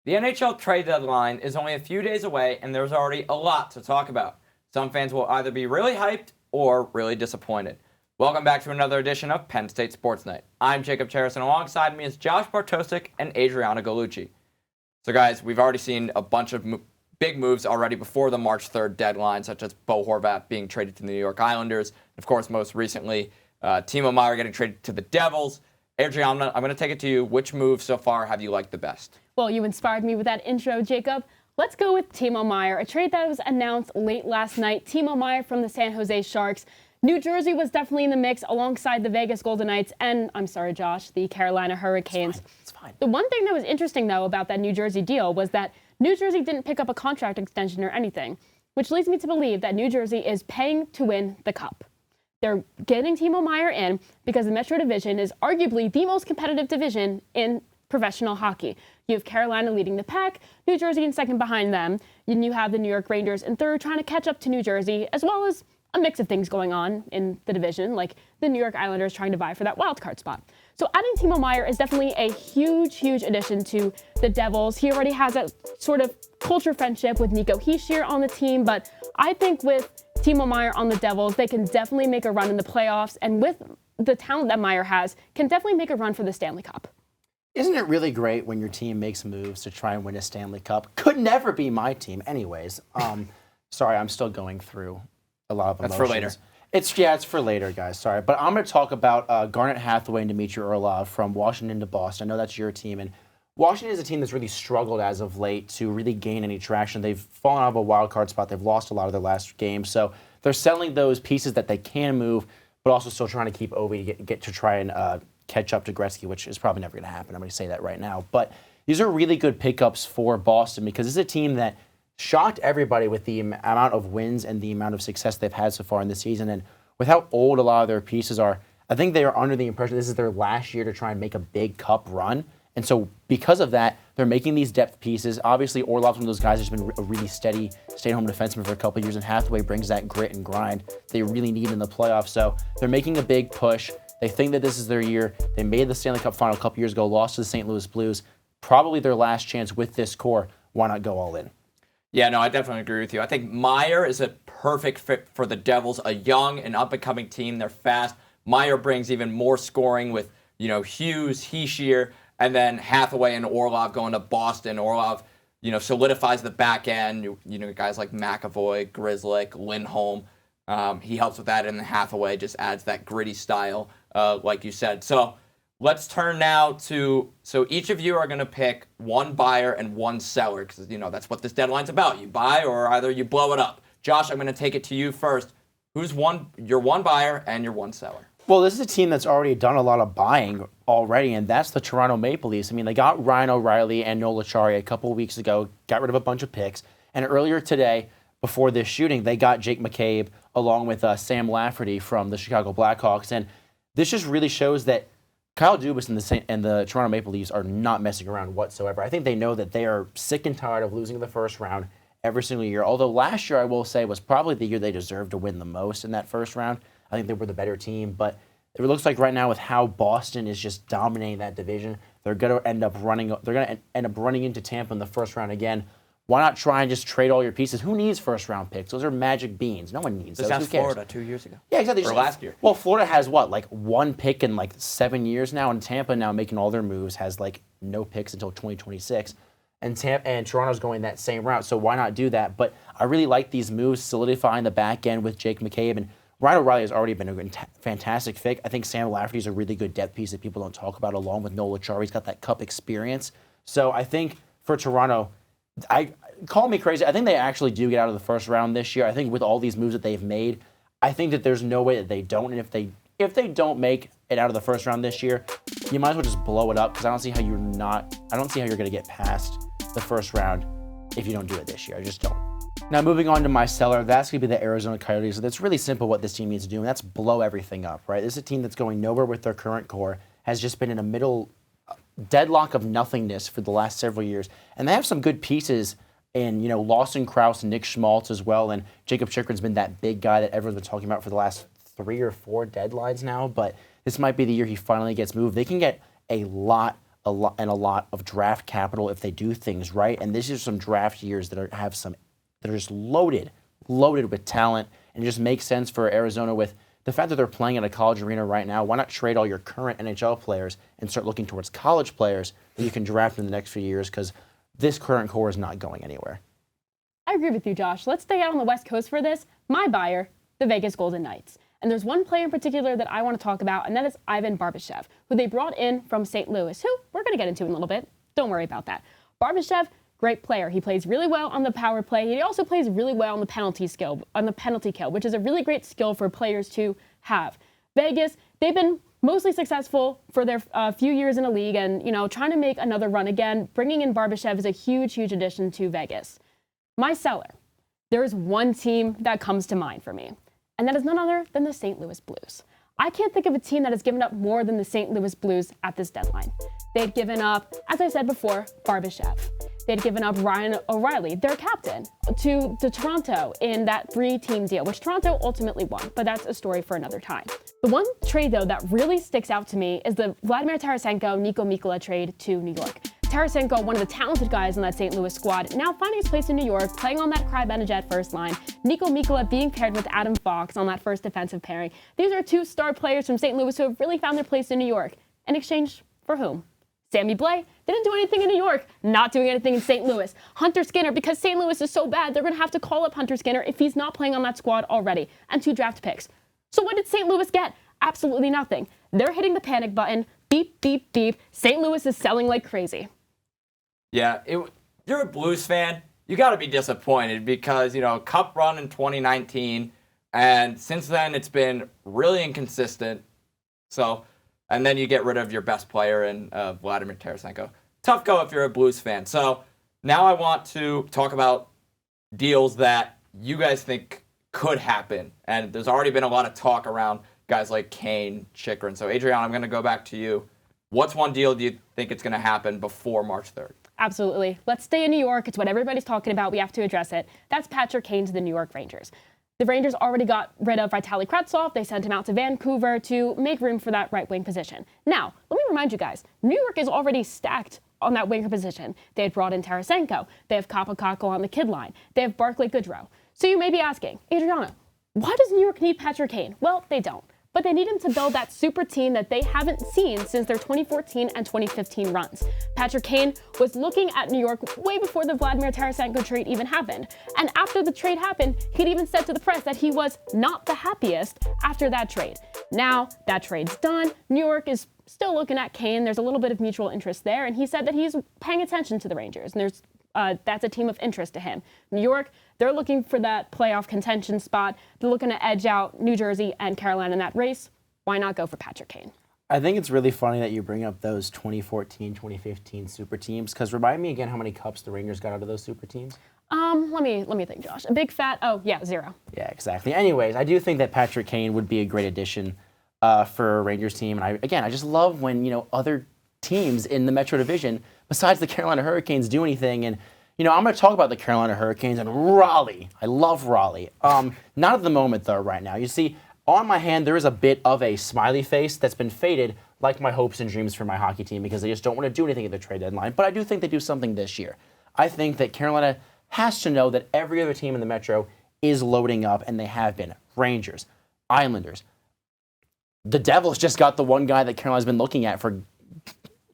The NHL Trade Deadline is only a few days away, and there's already a lot to talk about. Some fans will either be really hyped or really disappointed. Welcome back to another edition of Penn State Sports Night. I'm Jacob Cheris, and alongside me is Josh Bartosik and Adrianna Gallucci. So guys, we've already seen a bunch of big moves already before the March 3rd deadline, such as Bo Horvat being traded to the New York Islanders. Of course, most recently, Timo Meier getting traded to the Devils. Adrianna, I'm going to take it to you. Which move so far have you liked the best? Well, you inspired me with that intro, Jacob. Let's go with Timo Meier, a trade that was announced late last night. Timo Meier from the San Jose Sharks. New Jersey was definitely in the mix alongside the Vegas Golden Knights and, I'm sorry, Josh, the Carolina Hurricanes. It's fine. The one thing that was interesting, though, about that New Jersey deal was that New Jersey didn't pick up a contract extension or anything, which leads me to believe that New Jersey is paying to win the Cup. They're getting Timo Meier in because the Metro Division is arguably the most competitive division in professional hockey. You have Carolina leading the pack, New Jersey in second behind them. Then you have the New York Rangers in third trying to catch up to New Jersey, as well as a mix of things going on in the division, like the New York Islanders trying to vie for that wild card spot. So adding Timo Meier is definitely a huge, huge addition to the Devils. He already has that sort of culture friendship with Nico Hischier on the team, but I think with Timo Meier on the Devils, they can definitely make a run in the playoffs, and with the talent that Meier has, can definitely make a run for the Stanley Cup. Isn't it really great when your team makes moves to try and win a Stanley Cup? Could never be my team anyways. Sorry, I'm still going through a lot of emotions. That's for later. It's for later, guys. Sorry. But I'm going to talk about Garnet Hathaway and Dmitry Orlov from Washington to Boston. I know that's your team. And Washington is a team that's really struggled as of late to really gain any traction. They've fallen out of a wild card spot. They've lost a lot of their last games. So they're selling those pieces that they can move, but also still trying to keep Ovi to get to try and catch up to Gretzky, which is probably never going to happen. I'm going to say that right now. But these are really good pickups for Boston because this is a team that shocked everybody with the amount of wins and the amount of success they've had so far in the season. And with how old a lot of their pieces are, I think they are under the impression this is their last year to try and make a big cup run. And so because of that, they're making these depth pieces. Obviously, Orlov's one of those guys who's been a really steady stay-at-home defenseman for a couple of years, and Hathaway brings that grit and grind they really need in the playoffs. So they're making a big push. They think that this is their year. They made the Stanley Cup final a couple years ago, lost to the St. Louis Blues. Probably their last chance with this core. Why not go all in? Yeah, no, I definitely agree with you. I think Meier is a perfect fit for the Devils, a young and up-and-coming team. They're fast. Meier brings even more scoring with, Hughes, Hischier, and then Hathaway and Orlov going to Boston. Orlov, solidifies the back end. Guys like McAvoy, Grzelcyk, Lindholm. He helps with that, and then Hathaway just adds that gritty style, like you said. So let's turn now to, each of you are going to pick one buyer and one seller, because, that's what this deadline's about. You buy or either you blow it up. Josh, I'm going to take it to you first. Who's your one buyer and your one seller? Well, this is a team that's already done a lot of buying already, and that's the Toronto Maple Leafs. I mean, they got Ryan O'Reilly and Noel Acciari a couple of weeks ago, got rid of a bunch of picks, and earlier today, before this shooting, they got Jake McCabe along with Sam Lafferty from the Chicago Blackhawks, and this just really shows that Kyle Dubas and the Toronto Maple Leafs are not messing around whatsoever. I think they know that they are sick and tired of losing in the first round every single year, although last year, I will say, was probably the year they deserved to win the most in that first round. I think they were the better team, but it looks like right now with how Boston is just dominating that division, they're going to end up running into Tampa in the first round again. Why not try and just trade all your pieces? Who needs first-round picks? Those are magic beans. No one needs those. This Who sounds cares? Florida 2 years ago. Yeah, exactly. Or last year. Well, Florida has one pick in 7 years now, and Tampa now making all their moves has no picks until 2026. And Toronto's going that same route, so why not do that? But I really like these moves, solidifying the back end with Jake McCabe, and Ryan O'Reilly has already been a fantastic fit. I think Sam Lafferty's a really good depth piece that people don't talk about, along with Noel Acciari. He's got that cup experience. So I think for Toronto, call me crazy, I think they actually do get out of the first round this year. I think with all these moves that they've made, I think that there's no way that they don't. And if they don't make it out of the first round this year, you might as well just blow it up, because I don't see how you're going to get past the first round if you don't do it this year. I just don't. Now, moving on to my seller, that's going to be the Arizona Coyotes. So that's really simple what this team needs to do, and that's blow everything up, right? This is a team that's going nowhere with their current core, has just been in a middle deadlock of nothingness for the last several years. And they have some good pieces in, Lawson Krause and Nick Schmaltz as well. And Jacob Chychrun's been that big guy that everyone's been talking about for the last 3 or 4 deadlines now. But this might be the year he finally gets moved. They can get a lot a lot of draft capital if they do things right. And this is some draft years that are just loaded with talent, and it just makes sense for Arizona with the fact that they're playing in a college arena right now. Why not trade all your current NHL players and start looking towards college players that you can draft in the next few years, because this current core is not going anywhere. I agree with you, Josh. Let's stay out on the West Coast for this. My buyer, the Vegas Golden Knights. And there's one player in particular that I want to talk about, and that is Ivan Barbashev, who they brought in from St. Louis, who we're going to get into in a little bit. Don't worry about that. Barbashev, great player. He plays really well on the power play. He also plays really well on the penalty kill, which is a really great skill for players to have. Vegas, they've been mostly successful for their few years in the league, and trying to make another run again. Bringing in Barbashev is a huge addition to Vegas. My seller, there is one team that comes to mind for me, and that is none other than the St. Louis Blues. I can't think of a team that has given up more than the St. Louis Blues at this deadline. They'd given up, as I said before, Barbashev. They'd given up Ryan O'Reilly, their captain, to Toronto in that 3-team deal, which Toronto ultimately won, but that's a story for another time. The one trade, though, that really sticks out to me is the Vladimir Tarasenko, Niko Mikkola trade to New York. Tarasenko, one of the talented guys on that St. Louis squad, now finding his place in New York, playing on that Cry-Benajed first line. Niko Mikkola being paired with Adam Fox on that first defensive pairing. These are 2 star players from St. Louis who have really found their place in New York. In exchange for whom? Sammy Blais didn't do anything in New York, not doing anything in St. Louis. Hunter Skinner, because St. Louis is so bad, they're going to have to call up Hunter Skinner if he's not playing on that squad already, and 2 draft picks. So what did St. Louis get? Absolutely nothing. They're hitting the panic button. Beep, beep, beep. St. Louis is selling like crazy. Yeah, you're a Blues fan. You got to be disappointed because, Cup run in 2019, and since then it's been really inconsistent. So, and then you get rid of your best player in Vladimir Tarasenko. Tough go if you're a Blues fan. So now I want to talk about deals that you guys think could happen. And there's already been a lot of talk around guys like Kane, Chychrun. So Adrianna, I'm going to go back to you. What's one deal do you think it's going to happen before March 3rd? Absolutely. Let's stay in New York. It's what everybody's talking about. We have to address it. That's Patrick Kane to the New York Rangers. The Rangers already got rid of Vitaly Kravtsov. They sent him out to Vancouver to make room for that right wing position. Now, let me remind you guys, New York is already stacked on that winger position. They had brought in Tarasenko. They have Kapokako on the kid line. They have Barclay Goodrow. So you may be asking, Adrianna, why does New York need Patrick Kane? Well, they don't. But they need him to build that super team that they haven't seen since their 2014 and 2015 runs. Patrick Kane was looking at New York way before the Vladimir Tarasenko trade even happened. And after the trade happened, he'd even said to the press that he was not the happiest after that trade. Now that trade's done, New York is still looking at Kane. There's a little bit of mutual interest there, and he said that he's paying attention to the Rangers, and that's a team of interest to him. New York, they're looking for that playoff contention spot. They're looking to edge out New Jersey and Carolina in that race. Why not go for Patrick Kane? I think it's really funny that you bring up those 2014, 2015 super teams, because remind me again how many cups the Rangers got out of those super teams. Let me think, Josh. A big fat, 0. Yeah, exactly. Anyways, I do think that Patrick Kane would be a great addition for a Rangers team. And I just love when, other teams in the Metro Division, besides the Carolina Hurricanes, do anything. And, I'm going to talk about the Carolina Hurricanes and Raleigh. I love Raleigh. Not at the moment, though, right now. You see, on my hand, there is a bit of a smiley face that's been faded, like my hopes and dreams for my hockey team, because they just don't want to do anything at the trade deadline. But I do think they do something this year. I think that Carolina has to know that every other team in the Metro is loading up, and they have been. Rangers, Islanders. The Devils just got the one guy that Carolina's been looking at for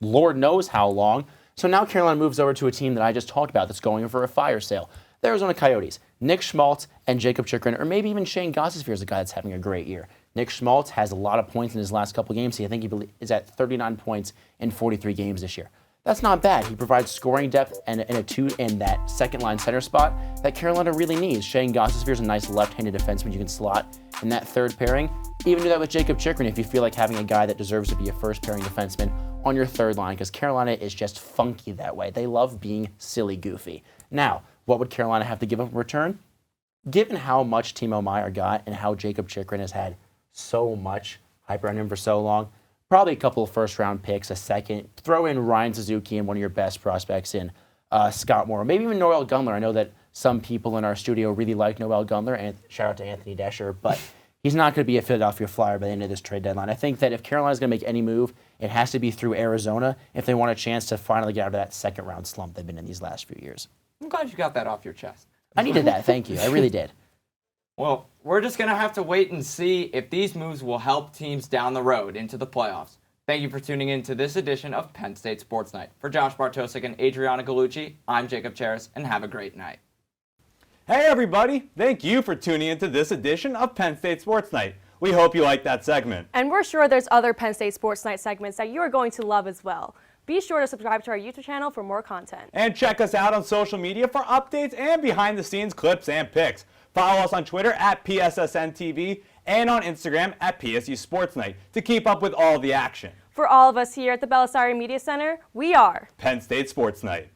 Lord knows how long. So now Carolina moves over to a team that I just talked about that's going for a fire sale. The Arizona Coyotes, Nick Schmaltz and Jacob Chychrun, or maybe even Shane Gostisbehere is a guy that's having a great year. Nick Schmaltz has a lot of points in his last couple games. I think he is at 39 points in 43 games this year. That's not bad. He provides scoring depth and in that second line center spot that Carolina really needs. Shane Gostisbehere is a nice left-handed defenseman you can slot in that third pairing. Even do that with Jacob Chychrun if you feel like having a guy that deserves to be a first pairing defenseman on your third line, because Carolina is just funky that way. They love being silly goofy. Now, what would Carolina have to give up in return? Given how much Timo Meier got and how Jacob Chychrun has had so much hype around him for so long, probably a couple of first-round picks, a second. Throw in Ryan Suzuki and one of your best prospects in Scott Moore. Maybe even Noel Gunler. I know that some people in our studio really like Noel Gunler, and shout out to Anthony Descher, but he's not going to be a Philadelphia Flyer by the end of this trade deadline. I think that if Carolina's going to make any move, it has to be through Arizona if they want a chance to finally get out of that second round slump they've been in these last few years. I'm glad you got that off your chest. I needed that. Thank you. I really did. Well, we're just going to have to wait and see if these moves will help teams down the road into the playoffs. Thank you for tuning in to this edition of Penn State Sports Night. For Josh Bartosik and Adrianna Gallucci, I'm Jacob Cheris, and have a great night. Hey everybody, thank you for tuning into this edition of Penn State Sports Night. We hope you liked that segment. And we're sure there's other Penn State Sports Night segments that you are going to love as well. Be sure to subscribe to our YouTube channel for more content. And check us out on social media for updates and behind-the-scenes clips and pics. Follow us on Twitter at PSSN TV and on Instagram at PSU Sports Night to keep up with all the action. For all of us here at the Belisari Media Center, we are Penn State Sports Night.